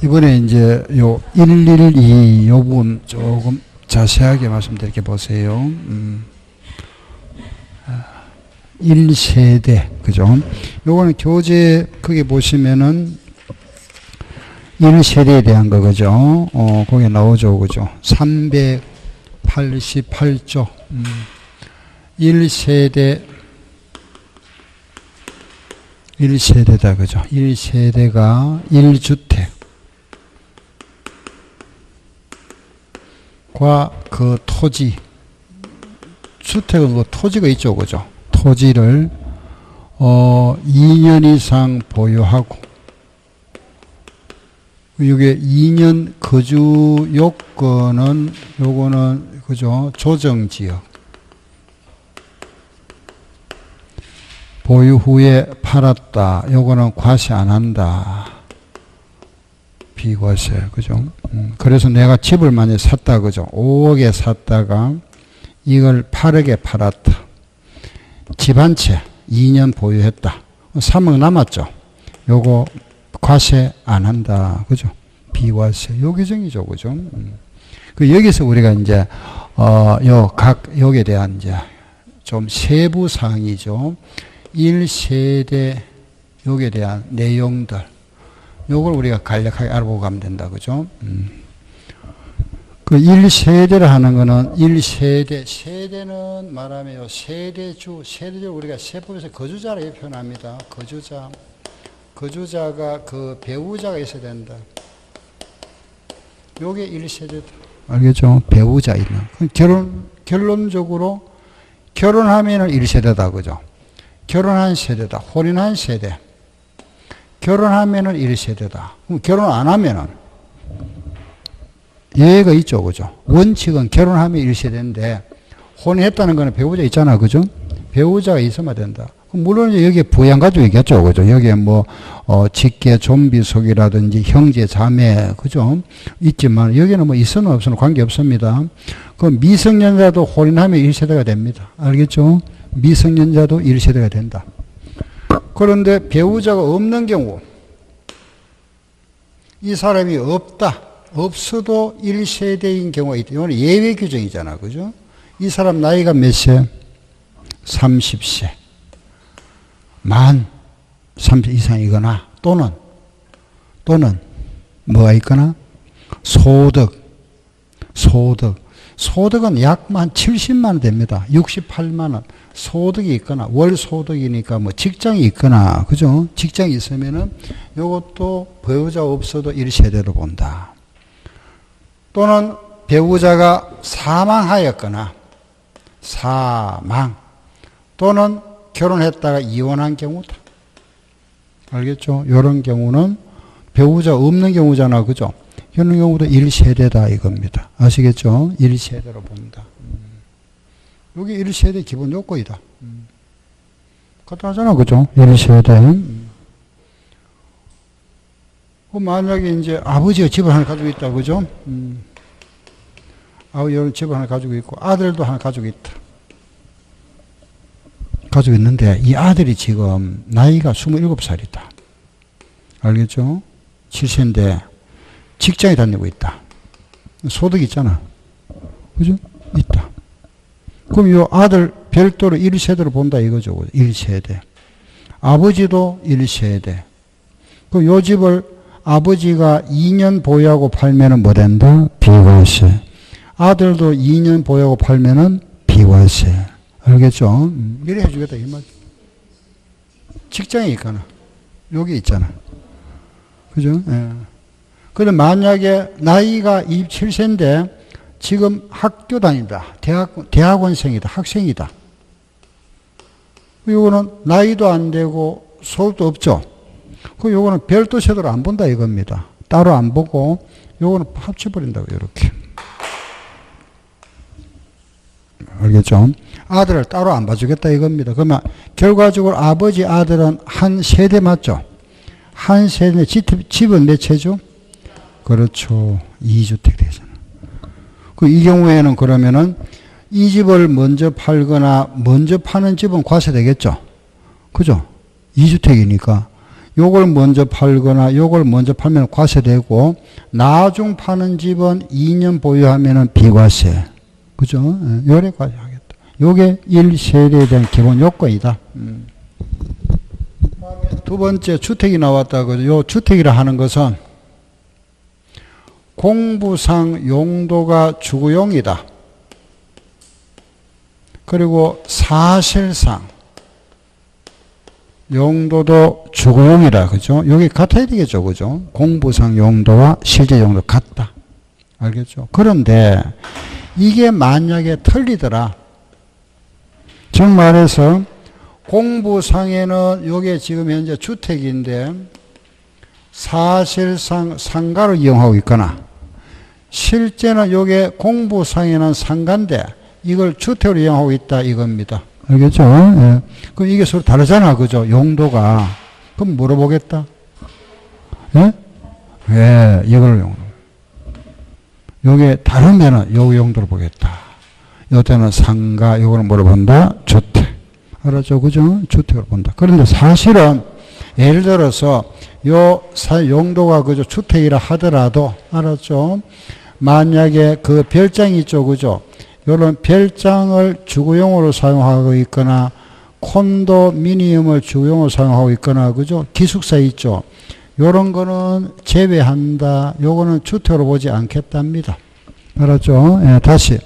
이번에 이제 요 112 요 부분 조금 자세하게 말씀드릴게 보세요. 1세대, 그죠? 요거는 교재, 거기 보시면은 1세대에 대한 거, 그죠? 거기 나오죠, 그죠? 388조. 1세대다, 그죠? 1세대가 1주택. 과 그 토지, 주택은 그 토지가 있죠, 그죠? 토지를 2년 이상 보유하고, 이게 2년 거주 요건은 요거는 그죠? 조정지역. 보유 후에 팔았다. 요거는 과세 안 한다. 비과세, 그죠? 그래서 내가 집을 많이 샀다, 그죠? 5억에 샀다가 이걸 8억에 팔았다. 집 한 채 2년 보유했다. 3억 남았죠? 요거 과세 안 한다, 그죠? 비과세. 요 규정이죠, 그죠? 그 여기서 우리가 이제 여기에 대한 이제 좀 세부 사항이죠. 1세대 여기에 대한 내용들. 요걸 우리가 간략하게 알아보고 가면 된다, 그죠? 그 1세대를 하는 거는 1세대, 세대는 말하면 세대주를 우리가 세법에서 거주자라고 표현합니다. 거주자가 그 배우자가 있어야 된다. 요게 1세대다. 알겠죠? 배우자 있는. 결론적으로 결혼하면은 1세대다, 그죠? 결혼한 세대다. 혼인한 세대. 결혼하면은 1세대다. 그럼 결혼 안 하면은 예외가 있죠, 그죠? 원칙은 결혼하면 1세대인데 혼인했다는 거는 배우자 있잖아, 그죠? 배우자가 있어야 된다. 물론 여기에 부양가족 있겠죠, 그죠? 여기에 뭐 직계 좀비속이라든지 형제 자매, 그죠? 있지만 여기는 뭐 있으면 없으면 관계 없습니다. 그 미성년자도 혼인하면 1세대가 됩니다. 알겠죠? 미성년자도 1세대가 된다. 그런데 배우자가 없는 경우, 이 사람이 없어도 1세대인 경우가 있다. 이건 예외 규정이잖아, 그죠? 이 사람 나이가 몇 세? 30세. 만 30 이상이거나, 또는 뭐가 있거나, 소득은 약 만 70만 원 됩니다. 68만 원. 소득이 있거나, 월 소득이니까 뭐 직장이 있거나, 그죠? 직장이 있으면은 요것도 배우자 없어도 1세대로 본다. 또는 배우자가 사망하였거나, 또는 결혼했다가 이혼한 경우다. 알겠죠? 이런 경우는 배우자 없는 경우잖아, 그죠? 이런 경우도 1세대다 이겁니다. 아시겠죠? 1세대로 본다. 여기 1세대 기본 요건이다. 간단하잖아, 그죠? 1세대. 만약에 이제 아버지가 집을 하나 가지고 있다, 그죠? 아버지는 집을 하나 가지고 있고, 아들도 하나 가지고 있다. 가지고 있는데, 이 아들이 지금 나이가 27살이다. 알겠죠? 7세인데, 직장에 다니고 있다. 소득이 있잖아. 그죠? 있다. 그럼 이 아들 별도로 1세대로 본다 이거죠. 1세대. 아버지도 1세대. 그럼 요 집을 아버지가 2년 보유하고 팔면은 뭐 된다? 비과세. 아들도 2년 보유하고 팔면은 비과세. 알겠죠? 이래 해주겠다, 이 말. 직장에 있거나, 여기 있잖아. 그죠? 예. 그런데 만약에 나이가 27세인데 지금 학교 다닌다. 대학원생이다. 학생이다. 이거는 나이도 안 되고 소득도 없죠. 그 요거는 별도 세대로 안 본다 이겁니다. 따로 안 보고 요거는 합쳐버린다고 이렇게. 알겠죠? 아들을 따로 안 봐주겠다 이겁니다. 그러면 결과적으로 아버지 아들은 한 세대 맞죠? 한 세대 집은 몇 채죠? 그렇죠. 2주택 되잖아. 이 경우에는 그러면은 이 집을 먼저 팔거나 먼저 파는 집은 과세되겠죠? 그죠? 2주택이니까 요걸 먼저 팔거나 요걸 먼저 팔면 과세되고 나중 파는 집은 2년 보유하면은 비과세. 그죠? 요래 과세하겠다. 요게 1세대에 대한 기본 요건이다. 두 번째 주택이 나왔다고요. 요 주택이라 하는 것은 공부상 용도가 주거용이다. 그리고 사실상 용도도 주거용이라, 그죠? 여기 같아야 되겠죠, 그죠? 공부상 용도와 실제 용도 같다. 알겠죠? 그런데 이게 만약에 틀리더라. 즉 말해서 공부상에는 요게 지금 현재 주택인데 사실상 상가로 이용하고 있거나 실제는 요게 공부상에는 상가인데 이걸 주택으로 이용하고 있다 이겁니다. 알겠죠? 예. 그럼 이게 서로 다르잖아. 그죠? 용도가. 그럼 물어보겠다. 예? 예, 이걸 용도. 요게 다르면은 요 용도를 보겠다. 요때는 상가, 요거는 물어본다. 주택. 알았죠? 그죠? 주택으로 본다. 그런데 사실은 예를 들어서 요 용도가 그죠? 주택이라 하더라도 알았죠? 만약에 그 별장이 있죠. 그죠? 요런 별장을 주거용으로 사용하고 있거나 콘도미니엄을 주거용으로 사용하고 있거나 그죠? 기숙사 있죠. 요런 거는 제외한다. 요거는 주택으로 보지 않겠답니다. 알았죠? 예, 다시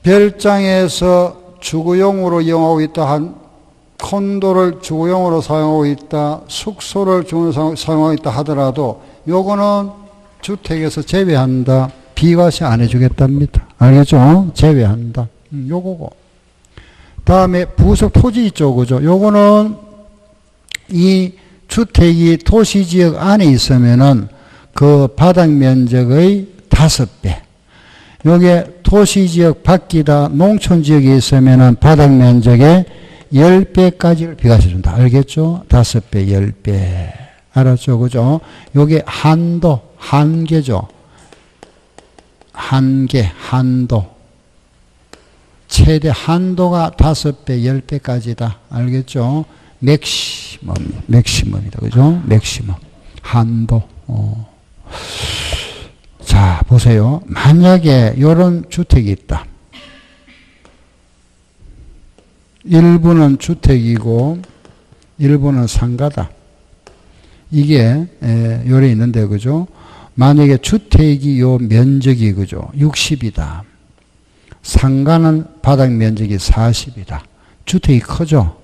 별장에서 주거용으로 이용하고 있다 한 콘도를 주거용으로 사용하고 있다. 숙소를 주거용으로 사용하고 있다 하더라도 요거는 주택에서 제외한다. 비과세 안 해주겠답니다. 알겠죠? 제외한다. 요거고. 다음에 부속 토지 있죠. 그죠? 요거는 이 주택이 도시지역 안에 있으면은 그 바닥 면적의 5배. 요게 도시지역 밖이다 농촌지역에 있으면은 바닥 면적의 10배까지를 비과세 준다. 알겠죠? 5배, 10배. 알았죠? 그죠? 요게 한계죠. 한도. 최대 한도가 5배, 10배까지다. 알겠죠? 맥시멈이다. 그죠? 맥시멈. 한도. 자, 보세요. 만약에 요런 주택이 있다. 일부는 주택이고, 일부는 상가다. 이게, 요래 있는데, 그죠? 만약에 주택이 요 면적이 그죠? 60이다. 상가는 바닥 면적이 40이다. 주택이 크죠?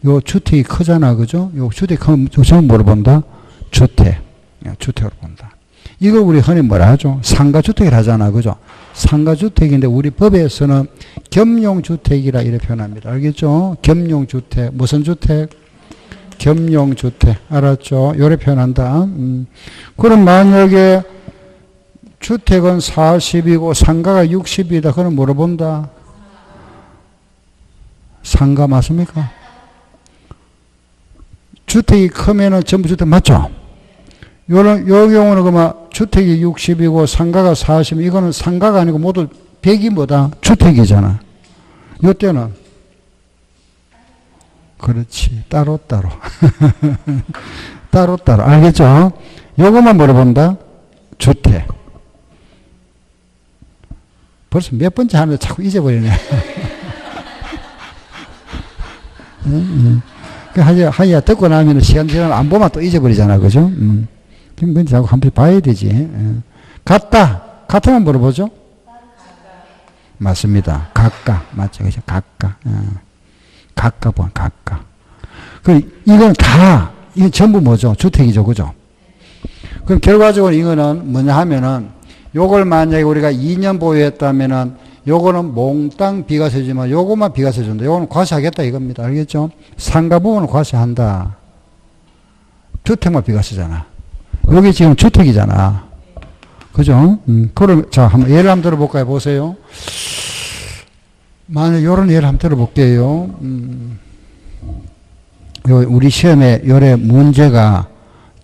요 주택이 크잖아. 그죠? 요 주택이 크면 저는 뭐로 본다? 주택으로 본다. 이걸 우리 흔히 뭐라 하죠? 상가주택이라 하잖아. 그죠? 상가주택인데 우리 법에서는 겸용주택이라 이렇게 표현합니다. 알겠죠? 겸용주택. 무슨 주택? 겸용주택. 알았죠? 요래 표현한다. 그럼 만약에 주택은 40이고 상가가 60이다. 그럼 뭐로 본다? 상가 맞습니까? 주택이 크면은 전부 주택 맞죠? 요 경우는 그만 주택이 60이고 상가가 40, 이거는 상가가 아니고 모두 100이 뭐다? 주택이잖아. 요 때는 그렇지. 따로따로. 따로따로. 알겠죠? 요것만 물어본다? 주택. 벌써 몇 번째 하는데 자꾸 잊어버리네. 하야 듣고 나면 시간 지나면 안 보면 또 잊어버리잖아. 그죠? 그럼 자꾸 한 번 봐야 되지. 같다. 같으면 물어보죠? 맞습니다. 각각. 맞죠? 그죠? 각각. 각각. 이건 이건 전부 뭐죠? 주택이죠. 그죠? 그럼 결과적으로 이거는 뭐냐 하면은, 요걸 만약에 우리가 2년 보유했다면은, 요거는 몽땅 비과세지만, 요것만 비과세 준다. 요거는 과세하겠다 이겁니다. 알겠죠? 상가 부분은 과세한다. 주택만 비과세잖아. 여기 지금 주택이잖아. 그죠? 그럼, 자, 한번 예를 한번 들어볼까요? 보세요. 만약 요런 예를 한번 들어볼게요. 우리 시험에 요래 문제가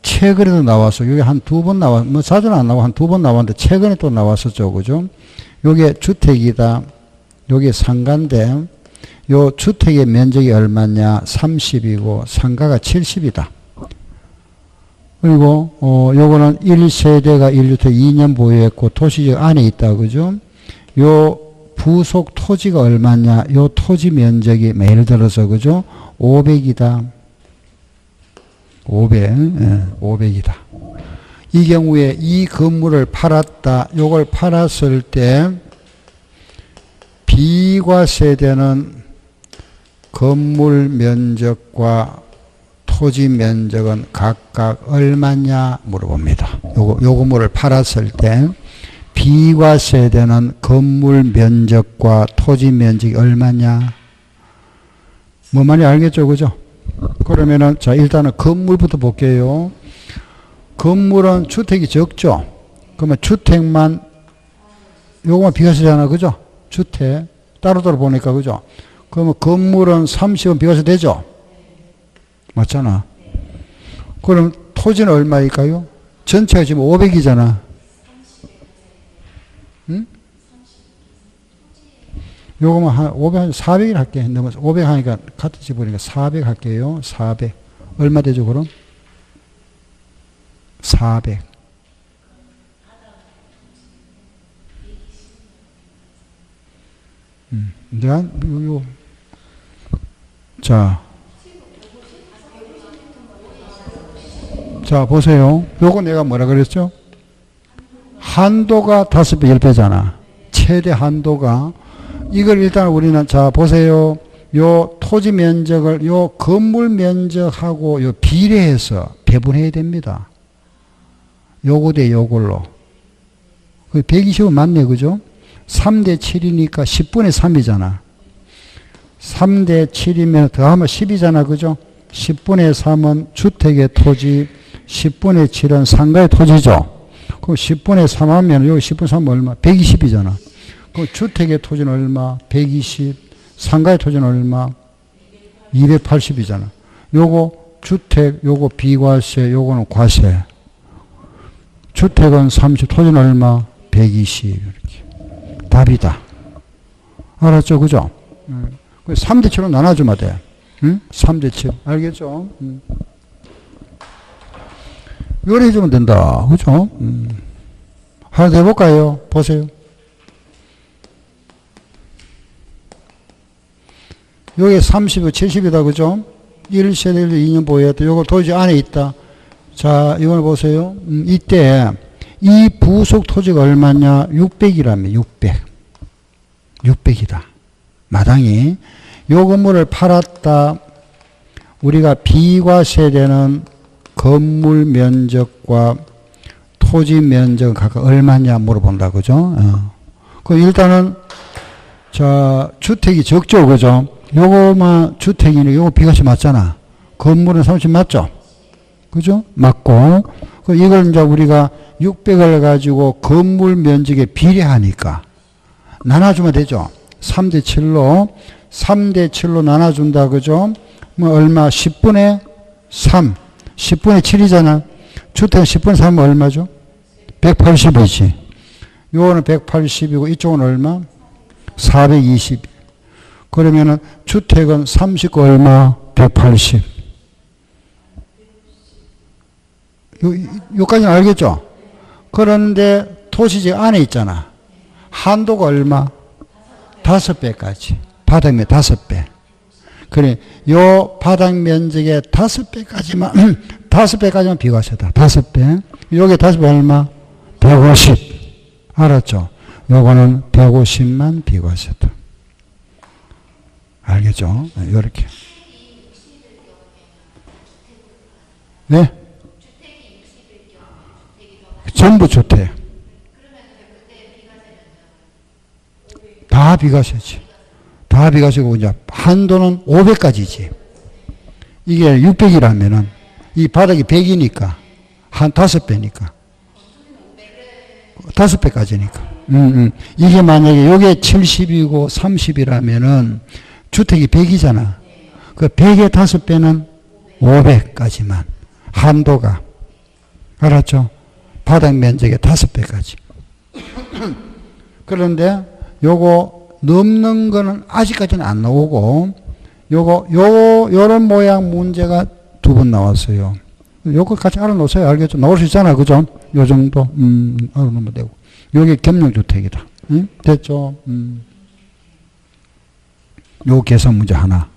최근에도 나와서, 여기 한 2번 뭐 자주는 안 나오고 한 2번 나왔는데 최근에 또 나왔었죠. 그죠? 요게 주택이다. 요게 상가인데, 요 주택의 면적이 얼마냐? 30이고 상가가 70이다. 그리고 요거는 1세대가 1주택 2년 보유했고 도시적 안에 있다. 그죠? 요 부속 토지가 얼마냐? 요 토지 면적이 예를 들어서 그죠? 500이다. 500. 예, 500이다. 이 경우에 이 건물을 팔았다. 요걸 팔았을 때 비과세되는 건물 면적과 토지 면적은 각각 얼마냐 물어봅니다. 요 건물을 팔았을 때 비과세되는 건물 면적과 토지 면적이 얼마냐? 뭐 말인지 알겠죠? 그죠? 그러면은 자 일단은 건물부터 볼게요. 건물은 주택이 적죠? 그러면 주택만 요거만 비과세잖아. 그죠? 주택 따로따로 보니까 그죠? 그러면 건물은 30은 비과세 되죠? 맞잖아. 그럼 토지는 얼마일까요? 전체가 지금 500이잖아. 응? 요거만 한 500, 400을 할게. 너무 500 하니까 같은 집으니까 400 할게요. 400. 얼마 되죠, 그럼? 400. 내가 자, 보세요. 요거 내가 뭐라 그랬죠? 한도가 5배, 10배잖아. 최대 한도가. 이걸 일단 우리는, 자, 보세요. 요 토지 면적을, 요 건물 면적하고 요 비례해서 배분해야 됩니다. 요거 대 요걸로. 120은 맞네, 그죠? 3대 7이니까 10분의 3이잖아. 3대 7이면 더하면 10이잖아, 그죠? 10분의 3은 주택의 토지, 10분의 7은 상가의 토지죠. 그럼 10분의 3 하면 여기 10분의 3은 얼마? 120이잖아. 그럼 주택의 토지는 얼마? 120. 상가의 토지는 얼마? 280이잖아. 요거 주택, 요거 비과세, 요거는 과세. 주택은 30, 토지는 얼마? 120. 이렇게. 답이다. 알았죠? 그죠? 3대 7로 나눠주면 돼. 응? 3대 7. 알겠죠? 이걸 해주면 된다. 그죠? 하나 더 해볼까요? 보세요. 여기 30이고 70이다. 그죠? 1세대 2년 보유했다. 요거 토지 안에 있다. 자, 이걸 보세요. 이때 이 부속 토지가 얼마냐? 600이라며. 600. 600이다. 마당이. 요 건물을 팔았다. 우리가 비과세되는 건물 면적과 토지 면적은 각각 얼마냐 물어본다. 그죠? 그 일단은 자, 주택이 적죠. 그죠? 요거만 주택이니까 요거 비과세 맞잖아. 건물은 30 맞죠? 그죠? 맞고. 이걸 이제 우리가 600을 가지고 건물 면적에 비례하니까 나눠주면 되죠. 3대 7로. 3대 7로 나눠준다. 그죠? 뭐 얼마? 10분의 3. 10분의 7이잖아. 주택은 10분의 3은 얼마죠? 180이지. 요거는 180이고 이쪽은 얼마? 420. 그러면은 주택은 39 얼마? 180. 요까지는 알겠죠? 그런데 토지지 안에 있잖아. 한도가 얼마? 5배까지. 바닥면 5배. 그래, 요 바닥 면적의 5배까지만, 5배까지만 비과세다. 5배. 요게 5배 얼마? 150. 알았죠? 요거는 150만 비과세다. 알겠죠? 요렇게. 네? 전부 주택. 다 비과세지. 다 비과세고, 이제, 한도는 500까지지. 이게 600이라면은, 이 바닥이 100이니까, 한 5배니까. 5배까지니까. 이게 만약에 요게 70이고 30이라면은, 주택이 100이잖아. 그 100의 5배는 500까지만. 한도가. 알았죠? 바닥 면적의 5배까지. 그런데 요거 넘는 거는 아직까지는 안 나오고, 요런 모양 문제가 2번 나왔어요. 요거 같이 알아놓으세요. 알겠죠? 나올 수 있잖아. 그죠? 요 정도. 알아놓으면 되고. 요게 겸용주택이다. 응? 됐죠? 요 계산 문제 하나.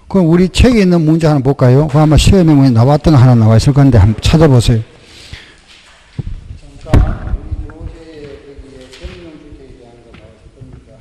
그럼 우리 책에 있는 문제 하나 볼까요? 그 아마 시험에 문제 나왔던 거 하나 나와 있을 건데 한번 찾아보세요. 잠깐, 우리 교재에 여기에 겸용주택에 대한 거 나와 있을 겁니다.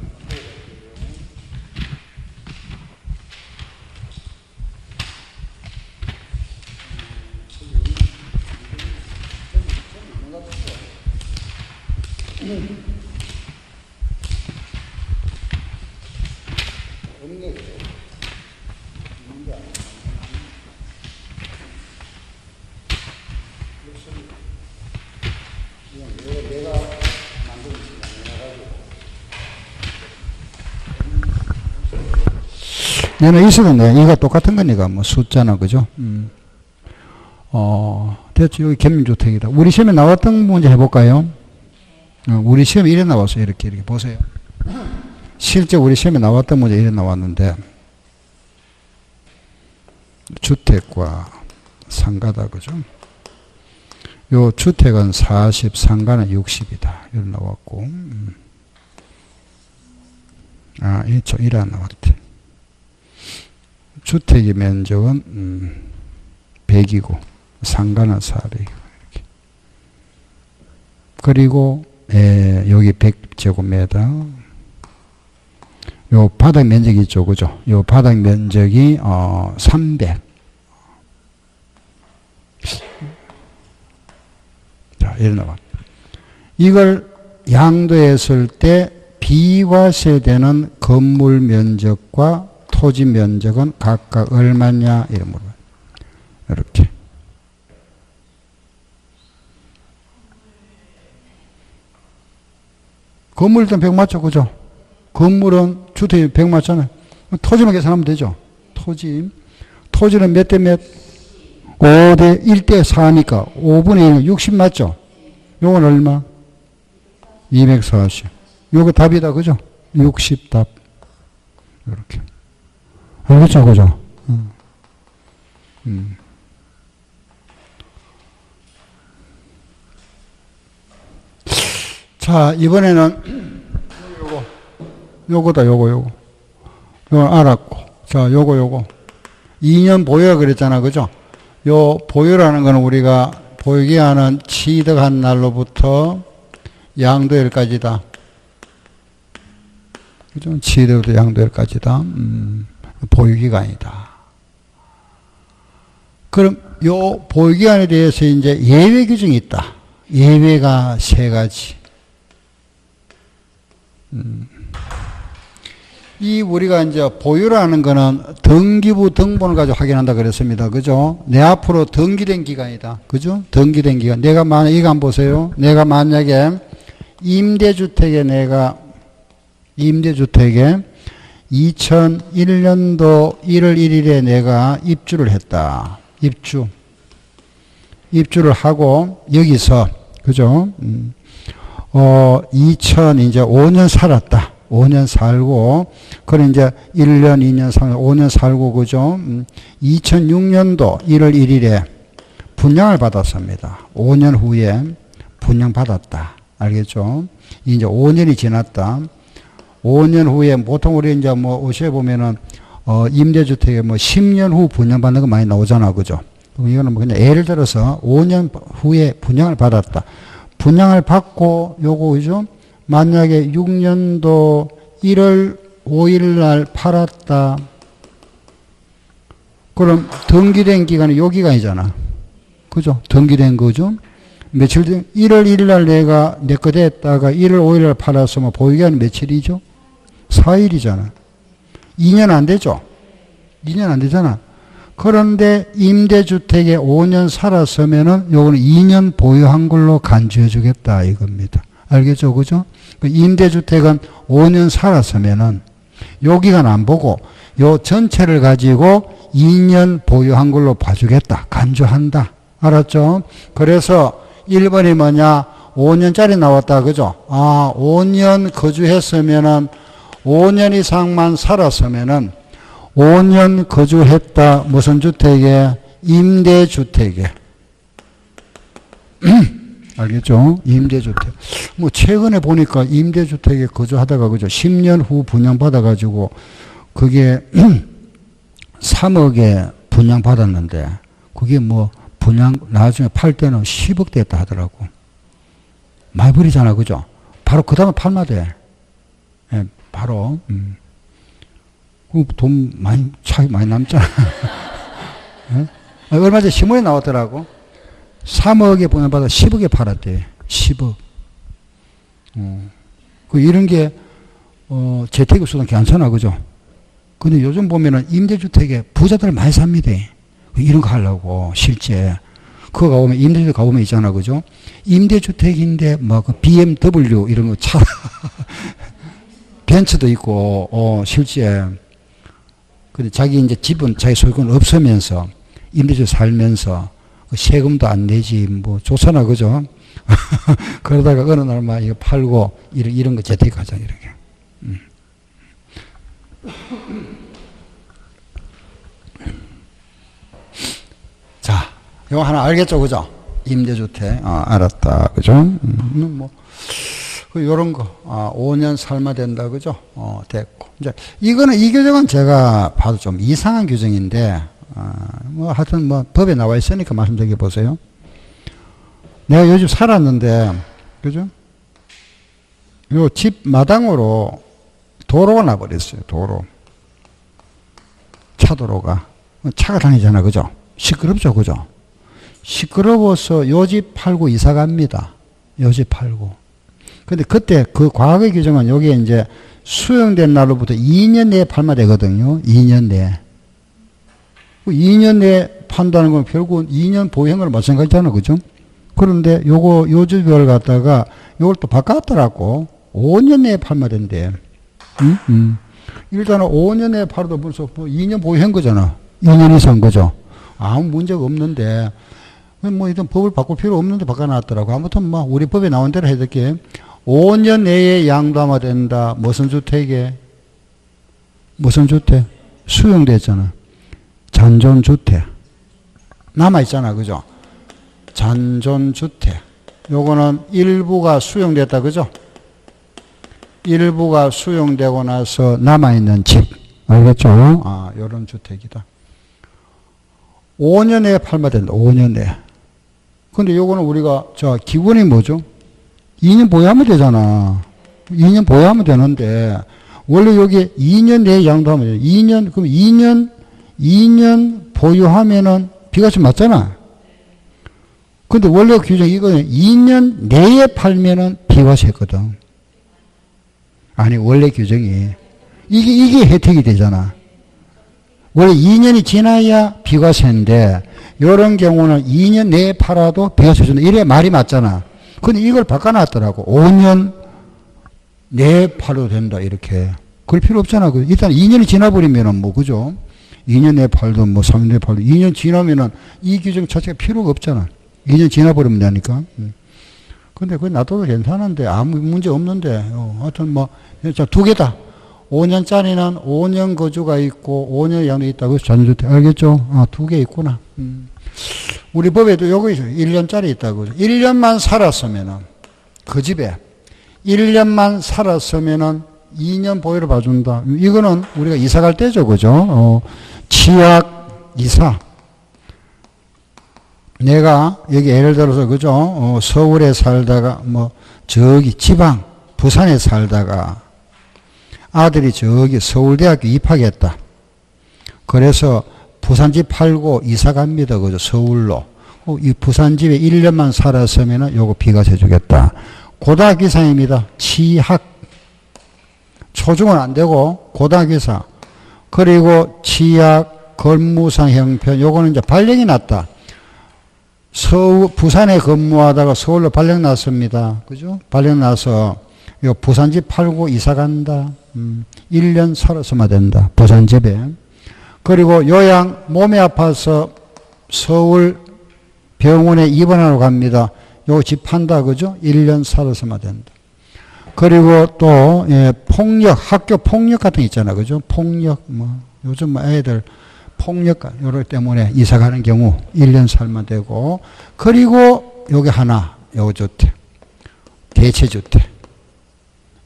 얘는 있어도 이거 똑같은 거니까 뭐 숫자나 그죠? 됐죠. 여기 겸용주택이다. 우리 시험에 나왔던 문제 해볼까요? 우리 시험에 이래 나왔어요. 이렇게 보세요. 실제 우리 시험에 나왔던 문제 이래 나왔는데 주택과 상가다 그죠? 요 주택은 40, 상가는 60이다. 이래 나왔고 이래 나왔대. 주택의 면적은 100이고 상가는 400이고 이렇게. 그리고 여기 100제곱미터. 요 바닥 면적이 있죠, 그죠? 요 바닥 면적이 300. 자, 이래 나와. 이걸 양도했을 때 비과세되는 건물 면적과 토지 면적은 각각 얼마냐 이런 물어봐요. 이렇게. 건물 일단 100 맞죠, 그죠? 건물은 주택이 100 맞잖아요. 토지만 계산하면 되죠. 토지는 몇 대 몇? 5대 1대 4니까 5분의 1은 60 맞죠? 요건 얼마? 240. 요거 답이다, 그죠? 60 답. 이렇게. 알겠죠, 그죠? 자, 이번에는 요거 알았고. 자, 요거 2년 보유라 그랬잖아, 그죠? 요 보유라는 거는 우리가 보유기한은 취득한 날로부터 양도일까지다. 그죠? 취득부터 양도일까지다. 보유기간이다. 그럼 요 보유기간에 대해서 이제 예외 규정이 있다. 예외가 3가지. 이 우리가 이제 보유라는 거는 등기부 등본을 가지고 확인한다 그랬습니다. 그죠? 내 앞으로 등기된 기간이다. 그죠? 등기된 기간. 내가 만약, 이거 한번 보세요. 내가 만약에 임대주택에 2001년도 1월 1일에 내가 입주를 했다. 입주를 하고 여기서 그죠? 이제 5년 살았다. 5년 살고, 그래 이제 1년, 2년, 3년, 5년 살고, 그죠? 2006년도 1월 1일에 분양을 받았습니다. 5년 후에 분양받았다. 알겠죠? 이제 5년이 지났다. 5년 후에 보통 우리 이제 뭐 옷에 보면은 임대주택에 뭐 10년 후 분양받는 거 많이 나오잖아. 그죠? 이거는 뭐 그냥 예를 들어서 5년 후에 분양을 받았다. 분양을 받고 요거 그죠? 만약에 6년도 1월 5일 날 팔았다. 그럼 등기된 기간이 요 기간이잖아. 그죠? 등기된 거죠? 며칠 된 1월 1일 날 내가 내 거 됐다가 1월 5일 날 팔았으면 보유기간이 며칠이죠? 4일이잖아. 2년 안 되죠? 2년 안 되잖아. 그런데 임대주택에 5년 살았으면은 요거는 2년 보유한 걸로 간주해 주겠다 이겁니다. 알겠죠? 그죠? 임대주택은 5년 살았으면은 요 기간 안 보고 요 전체를 가지고 2년 보유한 걸로 봐주겠다. 간주한다. 알았죠? 그래서 1번이 뭐냐? 5년짜리 나왔다. 그죠? 5년 거주했으면은 5년 이상만 살았으면은 5년 거주했다. 무슨 주택에? 임대주택에. 알겠죠? 임대주택. 뭐 최근에 보니까 임대주택에 거주하다가 그죠? 10년 후 분양받아가지고 그게 3억에 분양받았는데 그게 뭐 분양 나중에 팔 때는 10억 됐다 하더라고. 많이 버리잖아. 그죠? 바로 그 다음에 팔면 돼. 예, 바로. 돈 많이, 차이 많이 남잖아. 예? 얼마 전에 신문에 나왔더라고. 3억에 분양받아 10억에 팔았대. 10억. 이런 게, 재테크 수단 괜찮아. 그죠? 근데 요즘 보면은 임대주택에 부자들 많이 삽니다. 이런 거 하려고, 실제. 그거 가보면, 임대주택 가보면 있잖아. 그죠? 임대주택인데, 그 BMW 이런 거 차, 벤츠도 있고, 실제. 근데 자기 이제 집은 자기 소유권 없으면서, 임대주택 살면서, 세금도 안 내지, 뭐, 좋잖아. 그죠? 그러다가 어느 날 막 이거 팔고, 이런 거 재테크 하자, 이렇게. 자, 이거 하나 알겠죠? 그죠? 임대주택. 알았다. 그죠? 뭐, 요런 거. 5년 살마 된다. 그죠? 됐고. 이제, 이거는, 이 규정은 제가 봐도 좀 이상한 규정인데, 뭐, 하여튼 뭐, 법에 나와 있으니까 말씀드려 보세요. 내가 요즘 살았는데, 그죠? 요 집 마당으로 도로가 나버렸어요. 도로. 차도로가. 차가 다니잖아. 그죠? 시끄럽죠. 그죠? 시끄러워서 요 집 팔고 이사 갑니다. 요 집 팔고. 근데 그때 그 과거의 규정은 여기에 이제 수용된 날로부터 2년 내에 팔면 되거든요. 2년 내에. 2년 내에 판다는 건 결국은 2년 보행을 마찬가지잖아. 그죠? 그런데 요 집을 갖다가 요걸 또 바꿨더라고. 5년 내에 팔면 된대. 일단은 5년 내에 팔아도 벌써 2년 보유한 거잖아. 2년 이상 거죠. 아무 문제가 없는데, 뭐 일단 법을 바꿀 필요 없는데 바꿔놨더라고. 아무튼 뭐 우리 법에 나온 대로 해야 될게. 5년 내에 양도하면 된다. 무슨 주택에? 무슨 주택? 수용됐잖아. 잔존주택. 남아있잖아. 그죠? 잔존주택. 요거는 일부가 수용됐다. 그죠? 일부가 수용되고 나서 남아있는 집. 알겠죠? 요런 주택이다. 5년 내에 팔면 된다. 5년 내에. 근데 요거는 우리가, 기본이 뭐죠? 2년 보유하면 되잖아. 2년 보유하면 되는데, 원래 여기 2년 내에 양도하면 돼. 2년, 그럼 2년 보유하면은 비과세 맞잖아. 근데 원래 규정 이거는 2년 내에 팔면은 비과세거든. 아니, 원래 규정이. 이게 혜택이 되잖아. 원래 2년이 지나야 비과세인데, 요런 경우는 2년 내에 팔아도 비과세 준다. 이래 말이 맞잖아. 근데 이걸 바꿔놨더라고. 5년 내에 팔아도 된다. 이렇게. 그럴 필요 없잖아. 일단 2년이 지나버리면은 뭐, 그죠? 2년 내에 팔든 뭐 3년 내에 팔든 2년 지나면은 이 규정 자체가 필요가 없잖아. 2년 지나버리면 되니까. 근데 그거 놔둬도 괜찮은데 아무 문제 없는데. 하여튼 뭐, 자, 두 개다. 5년짜리는 5년 거주가 있고 5년 양도 있다. 그래서 잔존주택. 알겠죠? 두 개 있구나. 우리 법에도 요거 있어요. 1년짜리 있다고. 1년만 살았으면은, 그 집에 1년만 살았으면은 2년 보유를 봐준다. 이거는 우리가 이사 갈 때죠. 그죠? 치약 이사. 내가 여기 예를 들어서, 그죠? 서울에 살다가, 뭐, 저기 지방, 부산에 살다가 아들이 저기 서울대학교 입학했다. 그래서 부산집 팔고 이사 갑니다. 그죠? 서울로. 이 부산집에 1년만 살았으면 요거 비과세 주겠다. 고등학교 이상입니다. 치학. 초중은 안 되고 고등학교 이상. 그리고 치약, 근무상 형편. 요거는 이제 발령이 났다. 부산에 근무하다가 서울로 발령 났습니다. 그죠? 발령 나서 요 부산집 팔고 이사 간다. 1년 살았으면 된다. 부산집에. 그리고 요양 몸이 아파서 서울 병원에 입원하러 갑니다. 요 집 판다, 그죠? 1년 살아서만 된다. 그리고 또, 예, 폭력, 학교 폭력 같은 거 있잖아, 그죠? 폭력, 뭐, 요즘 뭐 애들 폭력, 요럴 때문에 이사 가는 경우 1년 살면 되고, 그리고 요게 하나, 요 주택. 대체주택.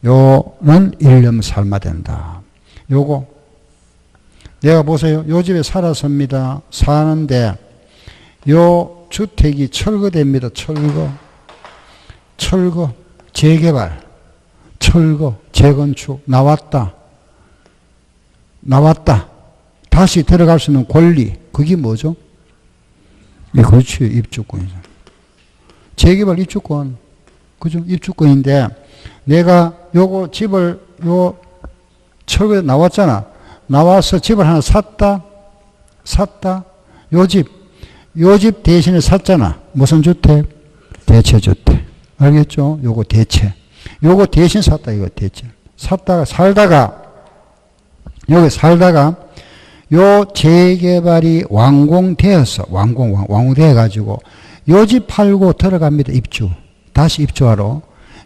요는 1년 살면 된다. 요거. 내가 보세요. 요 집에 살았습니다. 사는데, 요 주택이 철거됩니다. 철거. 재개발. 철거. 재건축. 나왔다. 다시 들어갈 수 있는 권리. 그게 뭐죠? 예, 그렇지. 입주권이죠. 재개발 입주권. 그죠? 입주권인데, 내가 요거 집을, 철거에 나왔잖아. 나와서 집을 하나 샀다. 요 집 대신에 샀잖아. 무슨 주택? 대체주택. 알겠죠? 요거 대체. 요거 대신 샀다, 이거 대체. 여기 살다가, 요 재개발이 완공되어서, 완공돼가지고, 요 집 팔고 들어갑니다, 다시 입주하러.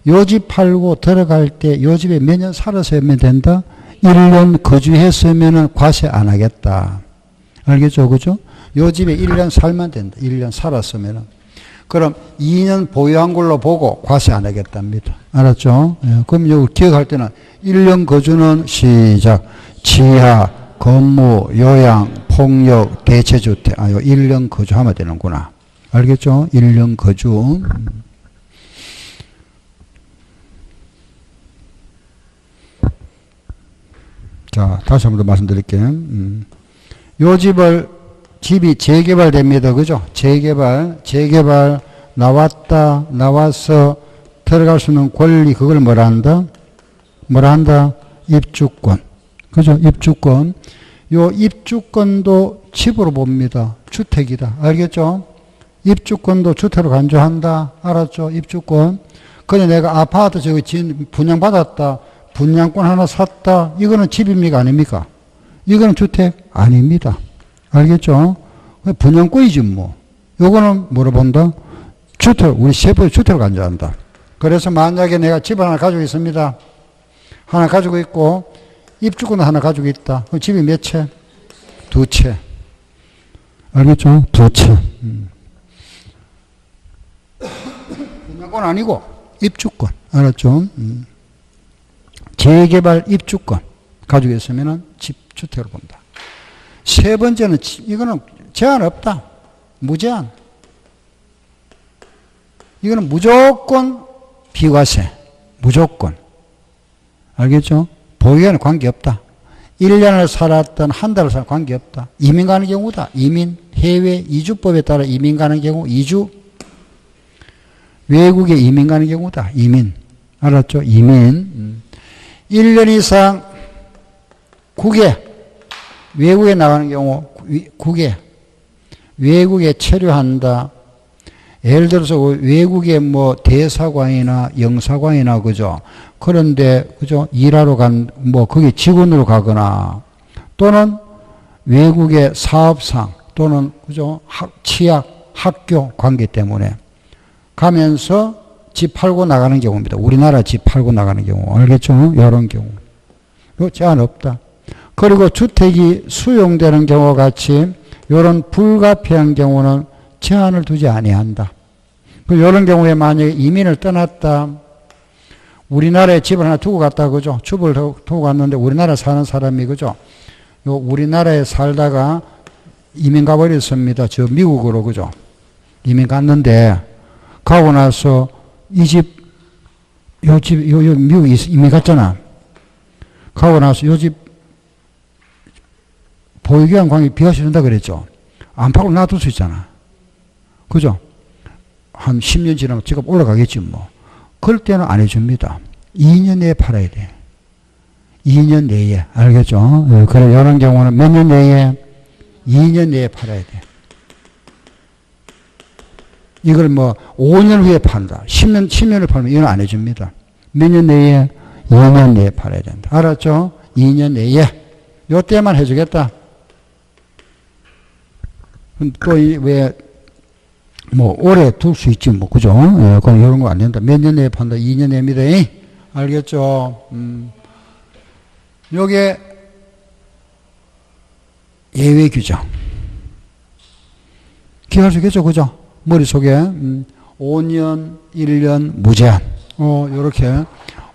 요 집 팔고 들어갈 때, 요 집에 몇 년 살아서 하면 된다? 1년 거주했으면 과세 안 하겠다. 알겠죠? 그죠? 요 집에 1년 살면 된다. 1년 살았으면. 그럼 2년 보유한 걸로 보고 과세 안 하겠답니다. 알았죠? 예, 그럼 요 기억할 때는 1년 거주는 시작. 지하, 건물, 요양, 폭력, 대체주택. 요 1년 거주하면 되는구나. 알겠죠? 1년 거주. 자, 다시 한 번 더 말씀드릴게요. 요 집이 재개발됩니다. 그죠? 재개발, 나와서 들어갈 수 있는 권리, 그걸 뭐라 한다? 입주권. 그죠? 입주권. 요 입주권도 집으로 봅니다. 주택이다. 알겠죠? 입주권도 주택으로 간주한다. 알았죠? 입주권. 그래, 내가 아파트 분양받았다. 분양권 하나 샀다. 이거는 집입니까? 아닙니까? 이거는 주택? 아닙니다. 알겠죠? 분양권이지 뭐. 요거는 뭐로 본다? 우리 세법의 주택을 간주한다. 그래서 만약에 내가 집을 하나 가지고 있습니다. 하나 가지고 있고, 입주권을 하나 가지고 있다. 그럼 집이 몇 채? 2채. 알겠죠? 2채. 분양권 아니고, 입주권. 알았죠? 재개발 입주권 가지고 있으면 주택으로 본다. 세 번째는, 이거는 제한 없다. 무제한. 이거는 무조건 비과세. 무조건. 알겠죠? 보유에는 관계없다. 1년을 살았던 한 달을 살았던 관계없다. 이민 가는 경우다. 해외 이주법에 따라 이민 가는 경우, 외국에 이민 가는 경우다. 알았죠? 1년 이상 외국에 나가는 경우, 외국에 체류한다. 예를 들어서 외국에 뭐 대사관이나 영사관이나, 그죠? 그런데, 그죠? 일하러 거기 직원으로 가거나, 또는 외국의 사업상, 또는, 그죠? 취약, 학교 관계 때문에 가면서 집 팔고 나가는 경우입니다. 우리나라 집 팔고 나가는 경우. 알겠죠? 이런 경우. 요 제한 없다. 그리고 주택이 수용되는 경우와 같이 이런 불가피한 경우는 제한을 두지 아니한다. 이런 경우에 만약에 이민을 떠났다. 우리나라에 집을 하나 두고 갔다, 그죠? 집을 두고 갔는데 우리나라 사는 사람이, 그죠? 우리나라에 살다가 이민 가버렸습니다. 저 미국으로, 그죠? 이민 갔는데, 가고 나서 미국 이민 갔잖아. 가고 나서 요 집 보유기한 관계 비과세준다 그랬죠. 안 팔고 놔둘 수 있잖아. 그죠? 한 10년 지나면 집값 올라가겠지 뭐. 그럴 때는 안 해줍니다. 2년 내에 팔아야 돼. 2년 내에. 알겠죠? 그래, 이런 경우는 몇 년 내에? 2년 내에 팔아야 돼. 이걸 5년 후에 판다. 10년을 팔면 이건 안 해줍니다. 몇 년 내에? 2년 내에 팔아야 된다. 알았죠? 2년 내에. 요 때만 해주겠다. 또 왜 뭐 오래 둘 수 있지 뭐 그죠? 예, 그럼 이런 거 안 된다. 몇 년 내에 판다. 2년 내입니다. 알겠죠? 요게 예외 규정. 기억할 수 있겠죠? 그죠? 머릿속에 5년, 1년, 무제한. 요렇게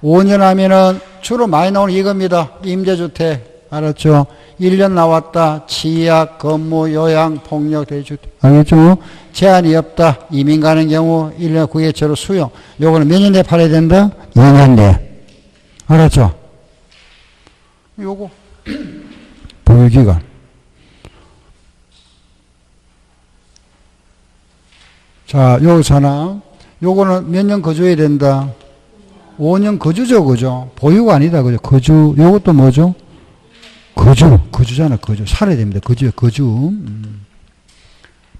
5년 하면은 주로 많이 나오는 이겁니다. 임대주택. 알았죠? 1년 나왔다. 치약, 건무, 요양, 폭력, 대주택. 알겠죠? 제한이 없다. 이민 가는 경우 1년 9개체로 수용. 요거는 몇 년 내에 팔아야 된다? 2년 내에. 알았죠? 요거 보유기간. 자, 여기서 하나. 요거는 몇 년 거주해야 된다? 5년 거주죠, 그죠? 보유가 아니다, 그죠? 거주. 요것도 뭐죠? 거주잖아, 거주. 살아야 됩니다. 거주.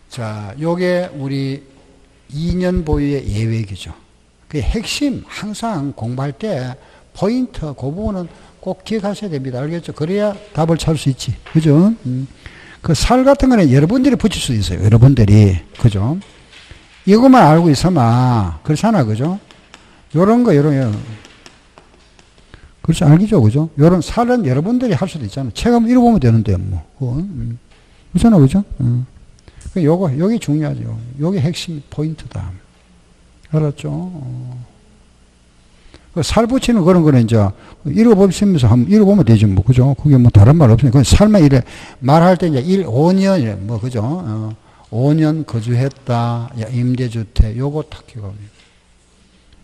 자, 요게 우리 2년 보유의 예외기죠. 그 핵심, 항상 공부할 때 포인트, 그 부분은 꼭 기억하셔야 됩니다. 알겠죠? 그래야 답을 찾을 수 있지. 그죠? 그 살 같은 거는 여러분들이 붙일 수 있어요. 여러분들이. 그죠? 이것만 알고 있으면, 그렇잖아. 그죠? 요런 거. 그렇지, 알겠죠? 그죠? 요런 살은 여러분들이 할 수도 있잖아. 책 한번 읽어보면 되는데, 뭐. 그렇잖아. 그죠? 여기 중요하죠. 요게 핵심 포인트다. 알았죠? 살 붙이는 그런 거는 이제 읽어보시면서 한번 읽어보면 되죠. 뭐, 그죠? 그게 뭐 다른 말 없으니까. 그건 살만 이래 말할 때 이제 5년, 뭐, 그죠? 5년 거주했다. 임대주택. 요거 딱 기억합니다.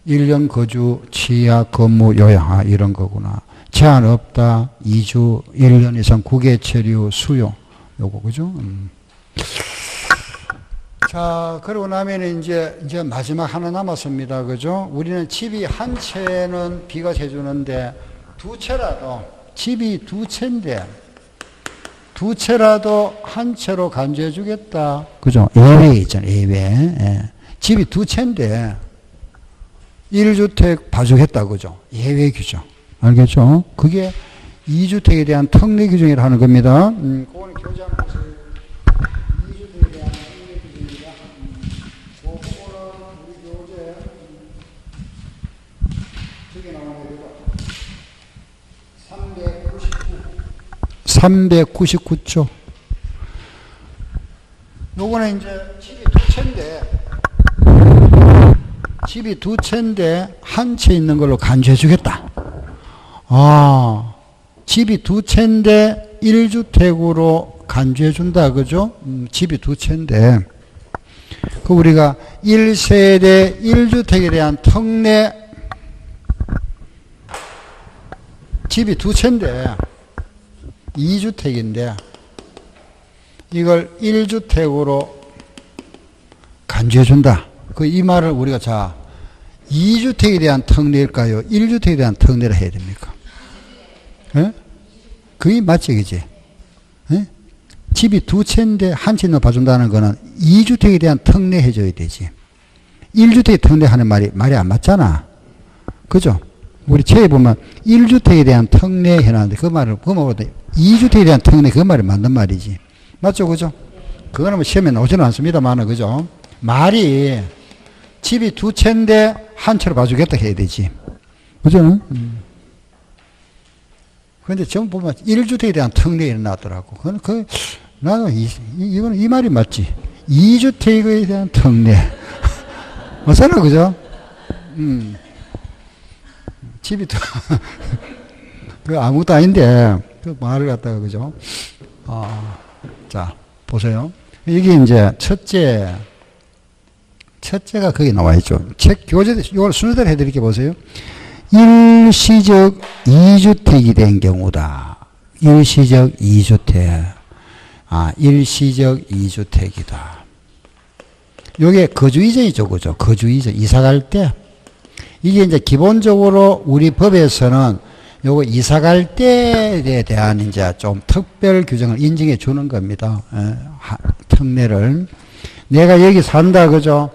1년 거주, 치약, 건무, 요양. 이런 거구나. 제한 없다. 2주, 1년 이상 국외 체류, 수용. 요거, 그죠? 자, 그러고 나면 이제 마지막 하나 남았습니다. 그죠? 우리는 집이 한 채는 비가 해주는데 두 채라도, 집이 두 채인데, 두 채라도 한 채로 간주해 주겠다. 그죠? 예외 있잖아요. 예외. 예. 집이 두 채인데 1주택 봐주겠다. 그죠? 예외 규정. 알겠죠? 그게 2주택에 대한 특례 규정이라 하는 겁니다. 그거는 교재 한번 보세요. 2주택에 대한 특례 규정입니다. 그 부분은 우리 교재 저기 나오는 거 399조. 요거는 이제 집이 두 채인데 한 채 있는 걸로 간주해 주겠다. 집이 두 채인데 1주택으로 간주해 준다. 그죠? 집이 두 채인데 그 우리가 1세대 1주택에 대한 특례, 집이 두 채인데 2주택인데 이걸 1주택으로 간주해 준다. 이 말을 우리가 2주택에 대한 특례일까요? 1주택에 대한 특례를 해야 됩니까? 예? 그게 맞지, 그지? 예? 집이 두 채인데 한 채 넣어봐준다는 거는 2주택에 대한 특례 해줘야 되지. 1주택에 특례하는 말이 안 맞잖아. 그죠? 우리 책에 보면 1주택에 대한 특례 해놨는데 그 말을, 2주택에 대한 특례 그 말이 맞는 말이지. 맞죠? 그죠? 그거는 뭐 시험에 나오지는 않습니다만, 그죠? 말이 집이 두 채인데 한 채로 봐주겠다 해야 되지. 그죠? 그런데 전부 보면 1주택에 대한 특례가 나왔더라고. 나도 이거는 이 말이 맞지. 2주택에 대한 특례. 맞잖아, 그죠? 집이 그 아무것도 아닌데, 그 말을 갖다가, 그죠? 자, 보세요. 이게 이제 첫째가 거기 나와 있죠. 책 교재, 이걸 순서대로 해드릴게 보세요. 일시적 2주택이 된 경우다. 일시적 2주택. 일시적 2주택이다. 요게 거주 이전이죠, 그죠? 거주 이전. 이사 갈 때. 이게 이제 기본적으로 우리 법에서는 요거 이사 갈 때에 대한 이제 좀 특별 규정을 인정해 주는 겁니다. 특례를. 내가 여기 산다, 그죠?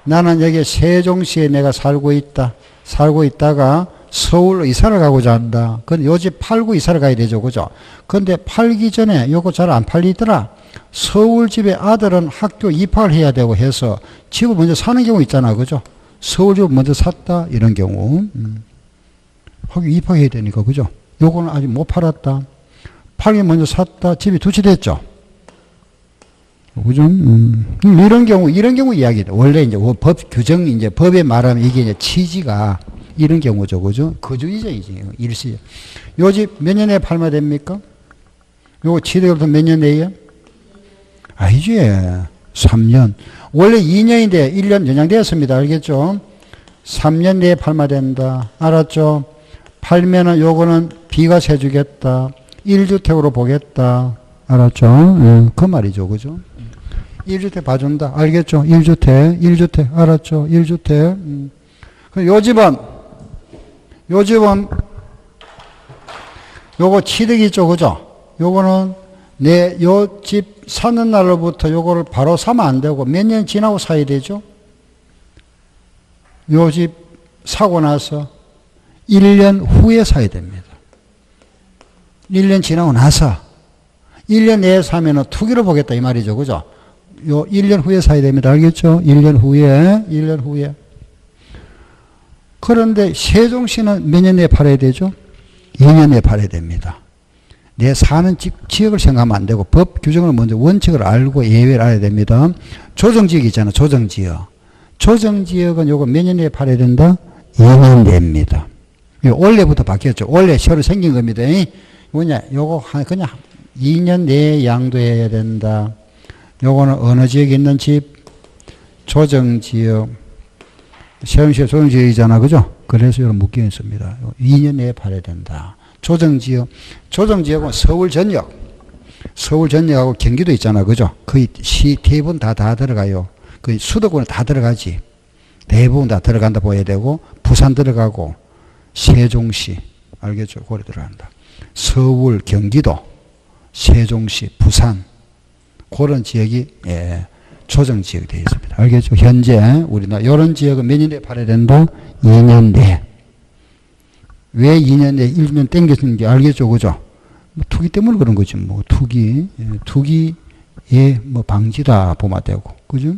나는 여기 세종시에 내가 살고 있다. 살고 있다가 서울로 이사를 가고자 한다. 근데 요 집 팔고 이사를 가야 되죠. 그죠? 근데 팔기 전에 요거 잘 안 팔리더라. 서울 집에 아들은 학교 입학을 해야 되고 해서 집을 먼저 사는 경우 있잖아. 그죠? 서울 집을 먼저 샀다. 이런 경우. 학교 입학해야 되니까. 그죠? 요거는 아직 못 팔았다. 팔기 먼저 샀다. 집이 두 채 됐죠. 그죠? 이런 경우 이야기다. 원래 이제 법 규정, 이제 법에 말하면 이게 이제 취지가 이런 경우죠. 그죠? 거주이전이지. 일시. 요 집 몇 년에 팔면 됩니까? 요거 취득으로부터 몇 년 내에? 아니지. 3년. 원래 2년인데 1년 연장되었습니다. 알겠죠? 3년 내에 팔면 된다. 알았죠? 팔면은 요거는 비과세 주겠다. 1주택으로 보겠다. 알았죠? 그 말이죠. 그죠? 1주택 봐준다. 알겠죠? 1주택. 알았죠? 1주택. 요 집은 요거 취득이 있죠. 그죠? 요거는 요 집 사는 날로부터 요거를 바로 사면 안 되고 몇 년 지나고 사야 되죠? 요 집 사고 나서 1년 후에 사야 됩니다. 1년 지나고 나서 1년 내에 사면은 투기로 보겠다 이 말이죠. 그죠? 요 1년 후에 사야 됩니다. 알겠죠? 1년 후에. 그런데 세종시는 몇 년 내에 팔아야 되죠? 2년 내에 팔아야 됩니다. 내 사는 지역을 생각하면 안 되고 법 규정을 먼저 원칙을 알고 예외를 알아야 됩니다. 조정지역 있잖아. 조정지역은 요거 몇 년 내에 팔아야 된다? 2년 내입니다. 원래부터 바뀌었죠. 원래 새로 생긴 겁니다. 요거 그냥 2년 내에 양도해야 된다. 요거는 어느 지역에 있는 집? 조정지역. 세종시가 조정지역이잖아. 그죠? 그래서 이런 묶여 있습니다. 2년 내에 팔아야 된다. 조정지역은 서울 전역하고 경기도 있잖아. 그죠? 거의 시 대부분 다 들어가요. 거의 수도권에 다 들어가지. 대부분 다 들어간다 보여야 되고, 부산 들어가고, 세종시. 알겠죠? 고려 들어간다. 서울, 경기도, 세종시, 부산. 그런 지역이, 조정지역이 되어 있습니다. 알겠죠? 현재 우리나라, 이런 지역은 몇 년 내에 팔아야 된다? 2년 내에. 왜 2년 내에 1년 땡겨주는지 알겠죠? 그죠? 뭐 투기 때문에 그런 거지, 뭐. 투기의 뭐 방지다 보면 되고. 그죠?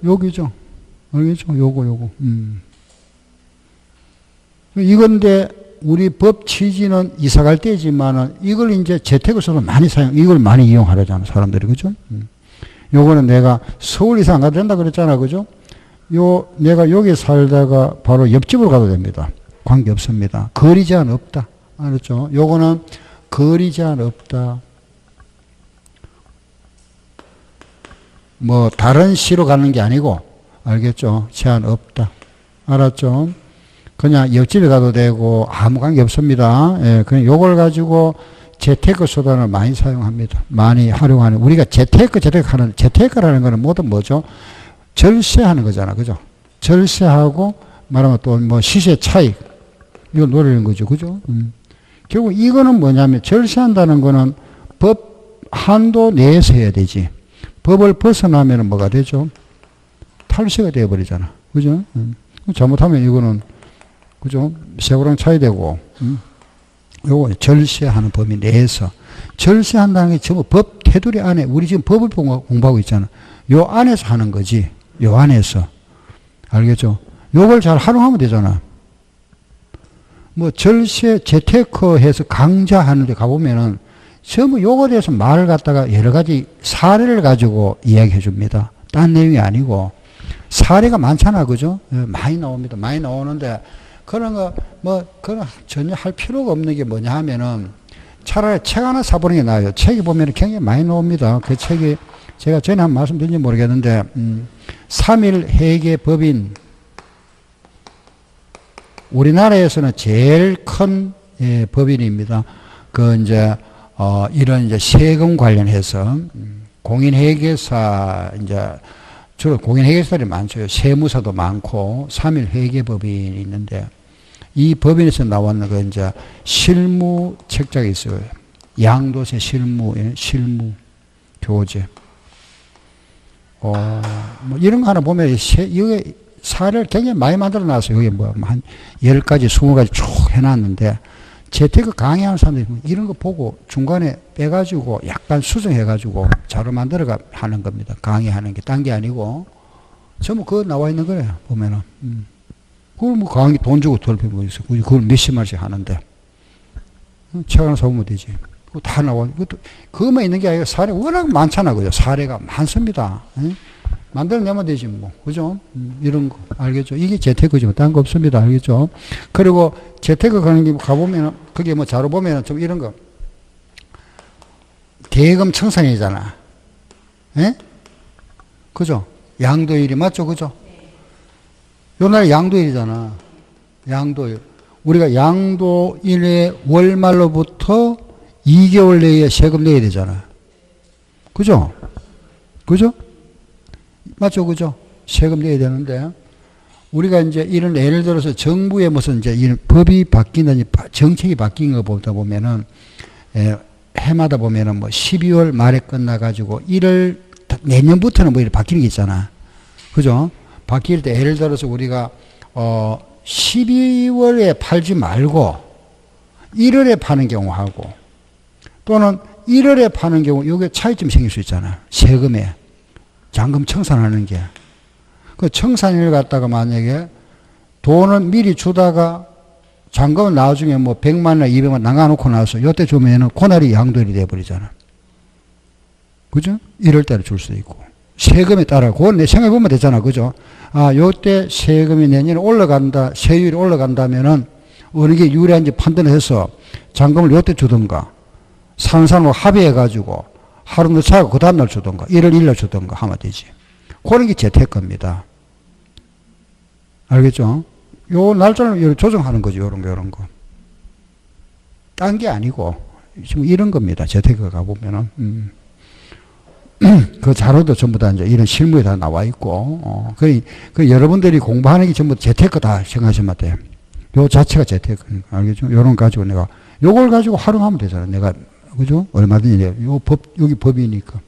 여기죠. 알겠죠? 요거. 이건데, 우리 법 취지는 이사 갈 때지만은 이걸 이제 재택으로서도 많이 이걸 많이 이용하려잖아, 사람들이. 그죠? 요거는 내가 서울 이사 안 가도 된다 그랬잖아. 그죠? 내가 여기 살다가 바로 옆집으로 가도 됩니다. 관계 없습니다. 거리 제한 없다. 알았죠? 요거는 거리 제한 없다. 뭐, 다른 시로 가는 게 아니고, 알겠죠? 제한 없다. 알았죠? 그냥 옆집에 가도 되고, 아무 관계 없습니다. 그냥 요걸 가지고 재테크 수단을 많이 사용합니다. 많이 활용하는. 우리가 재테크라는 거는 뭐죠? 절세하는 거잖아. 그죠? 절세하고, 말하면 또 뭐 시세 차익. 이걸 노리는 거죠. 그죠? 결국 이거는 뭐냐면, 절세한다는 거는 법 한도 내에서 해야 되지. 법을 벗어나면 뭐가 되죠? 탈세가 되어버리잖아. 그죠? 잘못하면 이거는, 그죠? 세고랑 차이 되고, 요거 절세하는 범위 내에서. 절세한다는 게 전부 법 테두리 안에, 우리 지금 법을 공부하고 있잖아. 요 안에서 하는 거지. 요 안에서. 알겠죠? 요걸 잘 활용하면 되잖아. 뭐 절세, 재테크 해서 강좌하는 데 가보면은 전부 요거에 대해서 말을 갖다가 여러 가지 사례를 가지고 이야기해 줍니다. 딴 내용이 아니고. 사례가 많잖아. 그죠? 많이 나옵니다. 많이 나오는데, 그런 거, 그건 전혀 할 필요가 없는 게 뭐냐 하면은, 차라리 책 하나 사보는 게 나아요. 책이 보면 굉장히 많이 나옵니다. 그 책이, 제가 전에 한 말씀 드린지 모르겠는데, 3일 회계 법인. 우리나라에서는 제일 큰 법인입니다. 이런 이제 세금 관련해서, 공인회계사, 주로 공인회계사들이 많죠. 세무사도 많고, 3일 회계법인이 있는데, 이 법인에서 나왔는 실무 책자가 있어요. 양도세 실무 교재. 뭐 이런 거 하나 보면, 이게 사례를 굉장히 많이 만들어 놨어요. 여기 뭐 한 10가지, 20가지 쭉 해놨는데, 재테크 강의하는 사람들이 이런 거 보고 중간에 빼가지고 약간 수정해가지고 자료 만들어가 하는 겁니다. 강의하는 게 딴 게 아니고. 전부 그거 나와 있는 거예요. 보면은. 그걸 뭐 강의 돈 주고 돌리고 뭐 있어. 그걸 몇십만씩 하는데. 책 하나 사오면 되지. 그거 다 나와. 그것만 있는 게 아니라 사례 워낙 많잖아. 그죠? 사례가 많습니다. 만들어내면 되지 뭐. 그죠? 이런 거. 알겠죠? 이게 재테크죠. 딴 거 없습니다. 알겠죠? 그리고 재테크 가는 게 가보면, 그게 뭐 자료 보면 좀 이런 거. 대금 청산이잖아. 예? 그죠? 양도일이 맞죠? 그죠? 요날 양도일이잖아. 양도일. 우리가 양도일의 월말로부터 2개월 내에 세금 내야 되잖아. 그죠? 그죠? 맞죠? 그죠? 세금 내야 되는데, 우리가 이제 이런 예를 들어서 정부의 무슨 이제 이런 법이 바뀌는 정책이 바뀐 거 보다 보면은, 해마다 보면은 뭐 12월 말에 끝나가지고 1월, 내년부터는 뭐 이렇게 바뀌는 게 있잖아. 그죠? 바뀔 때 예를 들어서 우리가, 12월에 팔지 말고 1월에 파는 경우하고 또는 1월에 파는 경우, 이게 차이점 생길 수 있잖아. 세금에. 잔금 청산하는 게. 그 청산일 갖다가 만약에 돈을 미리 주다가 잔금은 나중에 뭐 100만이나 200만 나가놓고 나서 요때 주면은 그날이 양도일이 돼버리잖아. 그죠? 이럴 때를 줄 수도 있고. 세금에 따라, 그건 내 생각해보면 되잖아. 그죠? 아, 요때 세금이 내년에 올라간다, 세율이 올라간다면은 어느 게 유리한지 판단을 해서 잔금을 요때 주든가, 사는 사람하고 합의해가지고 하루 늦춰고 그 다음날 주든가, 1월 1일 주든가 하면 되지. 그런 게 재테크입니다. 알겠죠? 요 날짜를 조정하는 거죠. 요런 거. 딴 게 아니고, 지금 이런 겁니다. 재테크 가보면은. 그 자료도 전부 다 이제 이런 실무에 다 나와 있고, 그 여러분들이 공부하는 게 전부 재테크 다 생각하시면 돼요. 요 자체가 재테크. 알겠죠? 요런 가지고 내가, 요걸 가지고 활용하면 되잖아. 내가, 그죠? 얼마든지, 요 법, 여기 법이니까.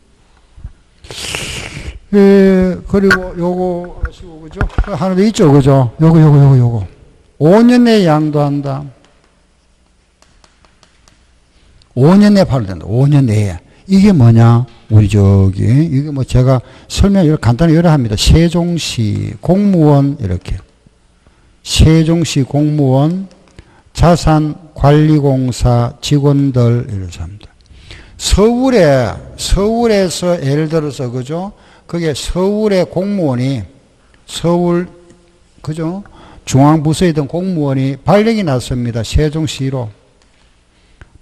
예, 그리고 요거 하시고, 그죠? 하나 더 있죠, 그죠? 요거. 5년 내에 양도한다. 5년 내에 팔아야 된다. 5년 내에. 이게 뭐냐? 우리 이게 뭐 제가 설명 간단히 여러 합니다. 세종시 공무원, 이렇게. 세종시 공무원, 자산관리공사 직원들, 이렇게 합니다. 서울에서 예를 들어서, 그죠? 그게 서울의 공무원이, 그죠? 중앙부서에 있던 공무원이 발령이 났습니다. 세종시로.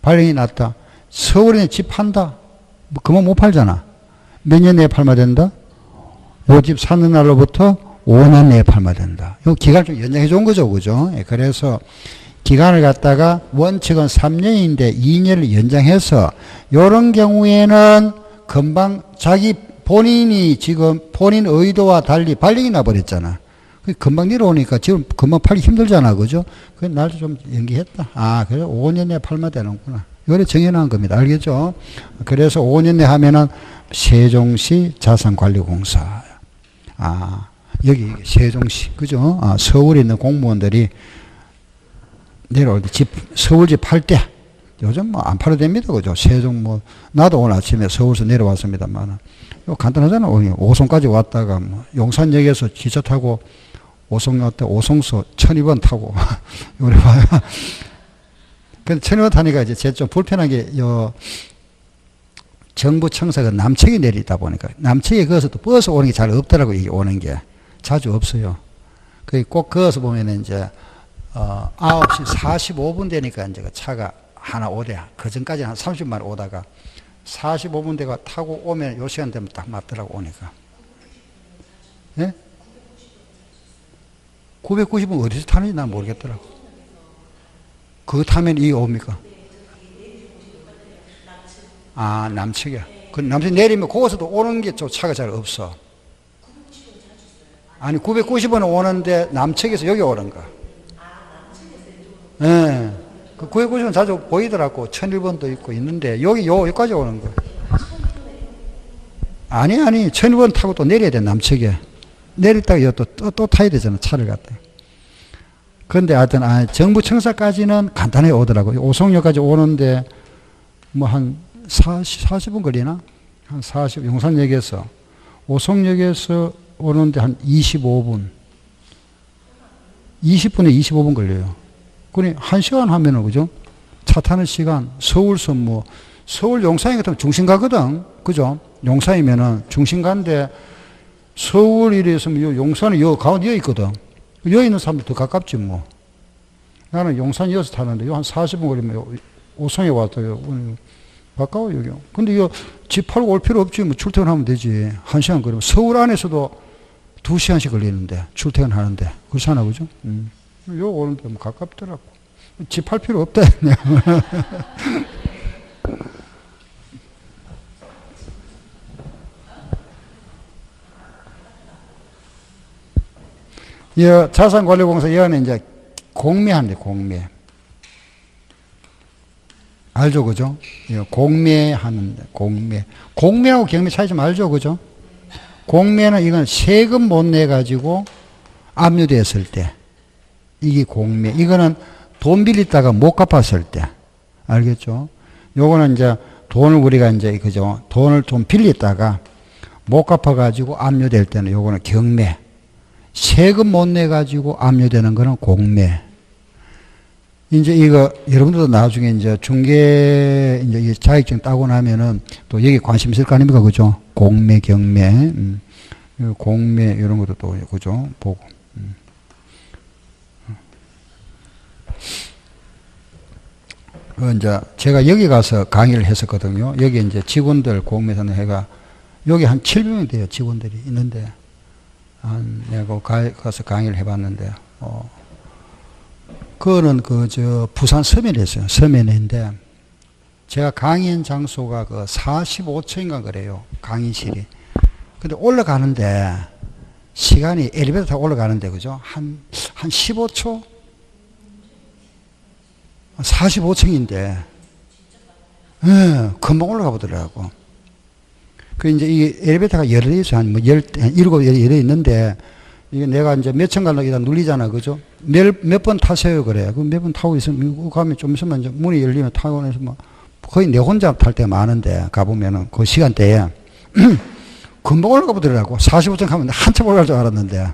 발령이 났다. 서울에 집 판다. 그만 못 팔잖아. 몇 년 내에 팔면 된다? 요 집 사는 날로부터 5년 내에 팔면 된다. 요 기간을 좀 연장해 준 거죠. 그죠? 그래서 기간을 갖다가 원칙은 3년인데 2년을 연장해서 요런 경우에는 금방 본인이 지금 본인 의도와 달리 발령이 나버렸잖아. 금방 내려오니까 지금 금방 팔기 힘들잖아. 그죠? 그 날도 좀 연기했다. 아, 그래? 5년 내에 팔면 되는구나. 요래 정해놓은 겁니다. 알겠죠? 그래서 5년 내 하면은 세종시 자산관리공사. 아, 여기 세종시. 그죠? 아, 서울에 있는 공무원들이 내려올 때 서울집 팔 때, 요즘 뭐 안 팔아도 됩니다. 그죠? 세종 나도 오늘 아침에 서울에서 내려왔습니다만, 요 간단하잖아. 오송까지 왔다가 용산역에서 기차 타고 오송 왔다 오송서 1200원 타고, 요래 봐요. 근데 1200원 타니까 이제 제 좀 불편한 게, 정부 청사가 남측에 내리다 보니까, 남측에 거기서 또 버스 오는 게 잘 없더라고, 이게 오는 게. 자주 없어요. 꼭 거기서 보면은 이제, 9시 45분 되니까 이제 차가 하나 오대. 그 전까지는 한 30만 오다가 45분 대가 타고 오면 요 시간 되면 딱 맞더라고, 오니까. 예? 990은 어디서 타는지 난 모르겠더라고. 그거 타면 이게 옵니까? 아, 남측에. 그 남측 내리면 거기서도 오는 게 좀 차가 잘 없어. 아니, 990원은 오는데 남측에서 여기 오는 거. 예. 그 990원 자주 보이더라고. 1001번도 있고 있는데, 여기까지 오는 거. 아니, 1001번 타고 또 내려야 돼, 남측에. 내렸다가 또 타야 되잖아. 차를 갖다. 그런데 하여튼, 정부 청사까지는 간단하게 오더라고요. 오송역까지 오는데, 뭐 한 40분 걸리나? 한 용산역에서. 오송역에서 오는데 한 25분. 20분에 25분 걸려요. 그러니 1시간 하면은, 그죠? 차 타는 시간, 서울서 뭐, 서울 용산이 같으면 중심 가거든. 그죠? 용산이면은 중심 가는데, 서울 이래서 뭐 용산은 가운데 여기 있거든. 여기 있는 사람들 더 가깝지 뭐. 나는 용산 이어서 타는데, 한 40분 걸리면 오송에 와서 가까워, 여기. 근데 이거 집 팔고 올 필요 없지. 뭐 출퇴근하면 되지. 1시간 걸리면. 서울 안에서도 2시간씩 걸리는데, 출퇴근하는데. 그렇잖아, 그죠? 요 오는데 뭐 가깝더라고. 집 팔 필요 없다. 자산관리공사 여기는 이제 공매한대, 공매. 알죠, 그죠? 공매하는데, 공매. 공매하고 경매 차이 좀 알죠, 그죠? 공매는 이건 세금 못 내가지고 압류됐을 때. 이게 공매. 이거는 돈 빌리다가 못 갚았을 때. 알겠죠? 요거는 이제 돈을 우리가 이제, 그죠? 돈을 좀 빌렸다가 못 갚아가지고 압류될 때는 요거는 경매. 세금 못 내가지고 압류되는 거는 공매. 이제 이거, 여러분들도 나중에 이제 중개, 이제 자격증 따고 나면은 또 여기 관심 있을 거 아닙니까? 그죠? 공매, 경매, 공매, 이런 것도 또, 그죠? 보고. 이제 제가 여기 가서 강의를 했었거든요. 여기 이제 직원들 공매사는 해가, 여기 한 700명 돼요. 직원들이 있는데. 내가 가서 강의를 해봤는데, 그거는 부산 서면에 있어요. 서면인데, 제가 강의한 장소가 45층인가 그래요. 강의실이. 근데 올라가는데, 시간이 엘리베이터 타고 올라가는데, 그죠? 한 15초? 45층인데, 예, 금방 올라가 보더라고. 이제 이게 엘리베이터가 열려 있어요. 한 17 열려 있는데, 이게 내가 이제 몇 층 가려고 일단 눌리잖아. 그죠? 몇 번 타세요. 그래. 그 몇 번 타고 있으면, 가면 좀 있으면 이제 문이 열리면 타고 나서 뭐, 거의 내 혼자 탈 때 많은데, 가보면은 그 시간대에, 금방 올라가 보더라고. 45층 가면 한참 올라갈 줄 알았는데,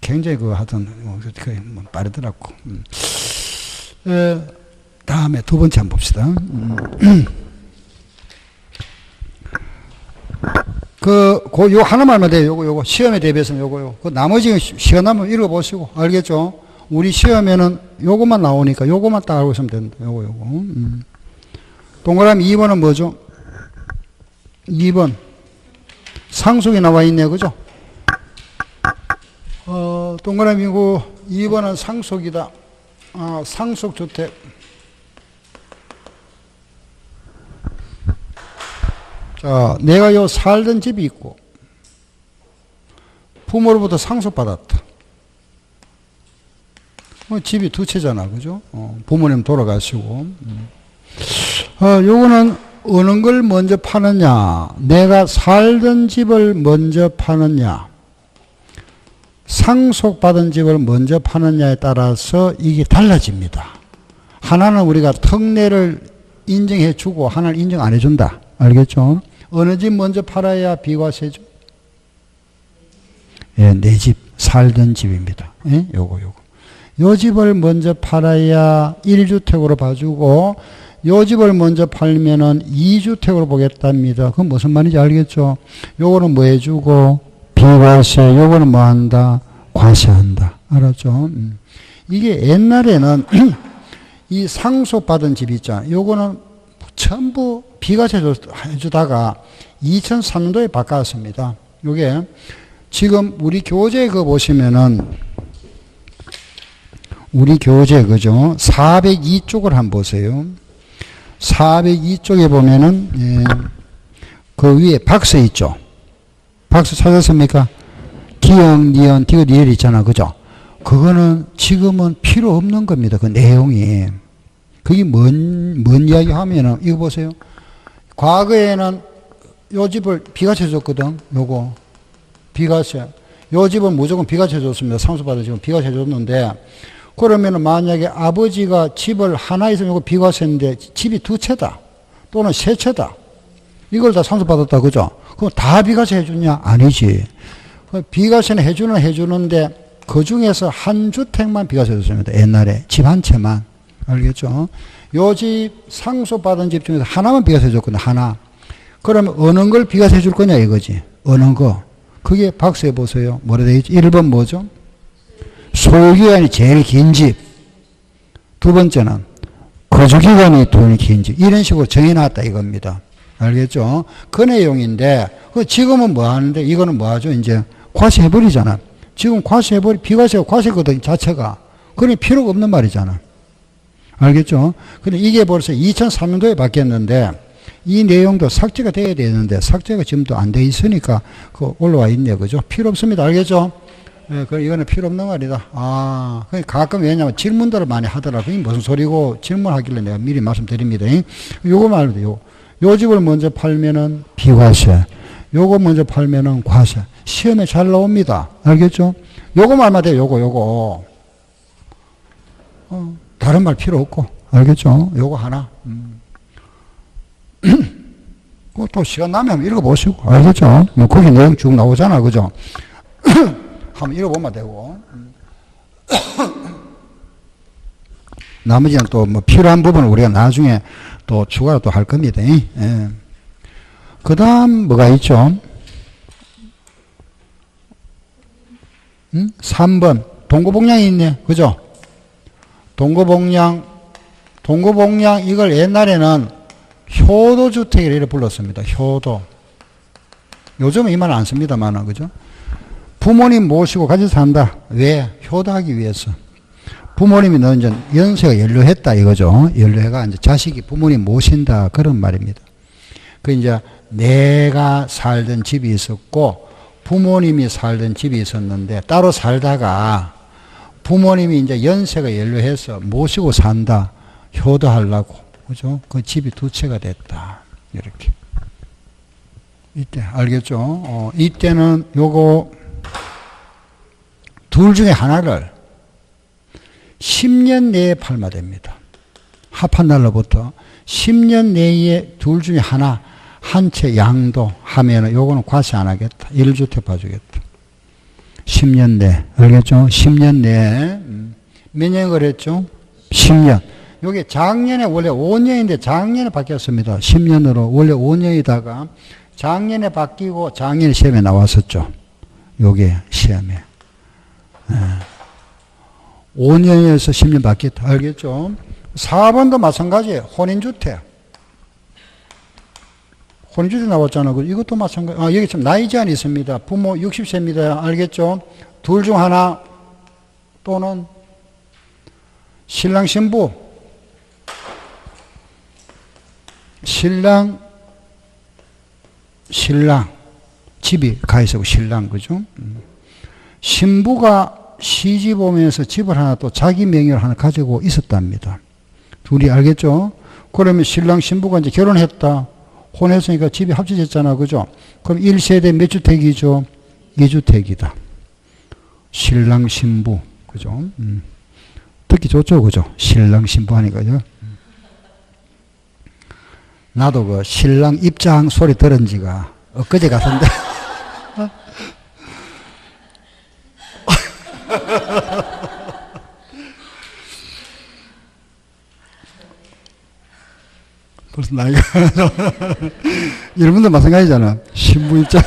굉장히 하여튼, 빠르더라고. 다음에 두 번째 한번 봅시다. 요 하나만 하면 돼요. 요거. 시험에 대비해서는 요거요. 나머지 시간 나면 읽어보시고. 알겠죠? 우리 시험에는 요것만 나오니까 요것만 딱 알고 있으면 된다. 요거. 동그라미 2번은 뭐죠? 2번. 상속이 나와 있네요. 그죠? 동그라미고 2번은 상속이다. 상속주택. 자, 내가 요 살던 집이 있고, 부모로부터 상속받았다. 집이 두 채잖아, 그죠? 부모님 돌아가시고. 요거는 어느 걸 먼저 파느냐, 내가 살던 집을 먼저 파느냐, 상속받은 집을 먼저 파느냐에 따라서 이게 달라집니다. 하나는 우리가 특례를 인정해 주고, 하나는 인정 안 해준다. 알겠죠? 어느 집 먼저 팔아야 비과세죠? 예, 내 집, 살던 집입니다. 예? 요거. 요 집을 먼저 팔아야 1주택으로 봐주고, 요 집을 먼저 팔면은 2주택으로 보겠답니다. 그건 무슨 말인지 알겠죠? 요거는 뭐 해주고, 비과세, 요거는 뭐 한다? 과세한다. 알았죠? 이게 옛날에는 이 상속받은 집 있잖아요. 요거는 전부 비과세 해주다가 2003년도에 바꿨습니다. 요게 지금 우리 교재 보시면은 우리 교재 그죠? 402쪽을 한번 보세요. 402쪽에 보면은 그 위에 박스 있죠? 박스 찾았습니까? 기역, 니은, 디귿, 리을 있잖아. 그죠? 그거는 지금은 필요 없는 겁니다. 그 내용이. 그게 뭔 이야기 하면은, 이거 보세요. 과거에는 요 집을 비과세 줬거든. 요거. 비과세. 요 집은 무조건 비과세 줬습니다. 상속받은 집은 비과세 줬는데, 그러면은 만약에 아버지가 집을 하나 있으면 이거 비과세인데 집이 두 채다. 또는 세 채다. 이걸 다 상속받았다. 그죠? 그럼 다 비과세 해주냐? 아니지. 비과세는 해주는데 그 중에서 한 주택만 비과세 줬습니다. 옛날에. 집 한 채만. 알겠죠? 요 집 상속받은 집 중에서 하나만 비과세 줬거든요. 하나. 그러면 어느 걸 비과세 해줄 거냐 이거지. 어느 거. 그게 박스에 보세요. 뭐라 되어 있지? 1번 뭐죠? 소유기간이 제일 긴 집. 두 번째는 거주기간이 돈 긴 집. 이런 식으로 정해놨다 이겁니다. 알겠죠? 그 내용인데, 지금은 뭐 하는데, 이거는 뭐 하죠? 이제 과세해버리잖아. 지금 비과세가 과세거든, 자체가. 그러니 필요가 없는 말이잖아. 알겠죠? 근데 이게 벌써 2003년도에 바뀌었는데, 이 내용도 삭제가 돼야 되는데, 삭제가 지금도 안 돼 있으니까, 올라와 있네요. 그죠? 필요 없습니다. 알겠죠? 예, 이거는 필요 없는 말이다. 아, 가끔 왜냐면 질문들을 많이 하더라. 그게 무슨 소리고 질문하길래 내가 미리 말씀드립니다. 요거 말도 요 집을 먼저 팔면은 비과세. 요거 먼저 팔면은 과세. 시험에 잘 나옵니다. 알겠죠? 요거 말만 돼요. 요거. 다른 말 필요 없고. 알겠죠? 요거 하나. 또 시간 나면 한번 읽어보시고. 알겠죠? 뭐 거기 내용 쭉 나오잖아. 그죠? 한번 읽어보면 되고. 나머지는 또 뭐 필요한 부분을 우리가 나중에 또 추가로 또 할 겁니다. 예. 그 다음 뭐가 있죠? 3번. 동고복량이 있네. 그죠? 동고복량 이걸 옛날에는 효도주택이라 이렇게 불렀습니다. 효도. 요즘은 이 말 안 씁니다만, 그죠? 부모님 모시고 같이 산다. 왜? 효도하기 위해서. 부모님이 너 이제 연세가 연료했다 이거죠. 연료해가 이제 자식이 부모님 모신다 그런 말입니다. 그 이제 내가 살던 집이 있었고 부모님이 살던 집이 있었는데 따로 살다가 부모님이 이제 연세가 연료해서 모시고 산다. 효도하려고. 그죠? 그 집이 두 채가 됐다. 이렇게. 이때 알겠죠? 이때는 요거 둘 중에 하나를 10년 내에 팔면 됩니다. 합한 날로부터 10년 내에 둘 중에 하나 한 채 양도 하면은 요거는 과세 안 하겠다. 1주택 봐주겠다. 10년 내. 알겠죠? 10년 내에 몇 년 그랬죠? 10년. 요게 작년에 원래 5년인데 작년에 바뀌었습니다. 10년으로 원래 5년이다가 작년에 바뀌고 작년 시험에 나왔었죠. 요게 시험에. 5년에서 10년 바뀌었다. 알겠죠? 4번도 마찬가지예요. 혼인주택. 혼인주택 나왔잖아. 이것도 마찬가지. 여기 좀 나이 제한이 있습니다. 부모 60세입니다. 알겠죠? 둘 중 하나 또는 신랑 신부. 신랑 집이 가 있고 신랑 그죠? 신부가 시집 오면서 집을 하나 또 자기 명의로 하나 가지고 있었답니다. 둘이 알겠죠? 그러면 신랑 신부가 이제 결혼했다. 혼했으니까 집이 합쳐졌잖아. 그죠? 그럼 1세대 몇 주택이죠? 2주택이다. 신랑 신부. 그죠? 듣기 좋죠? 그죠? 신랑 신부 하니까. 그죠? 나도 그 신랑 입장 소리 들은 지가 엊그제 같은데. 벌써 나이가 여러분도 마찬가지잖아. 신부 입장.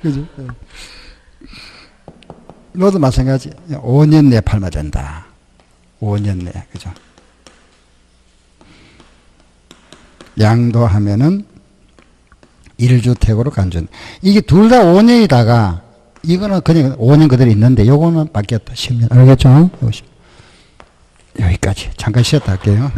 그죠? 너도 마찬가지. 5년 내에 팔면 된다. 5년 내에. 그죠? 양도하면은 1주택으로 간전. 이게 둘 다 5년이다가 이거는 그냥 5년 그대로 있는데 요거는 바뀌었다. 10년. 알겠죠? 여기까지. 잠깐 쉬었다 할게요.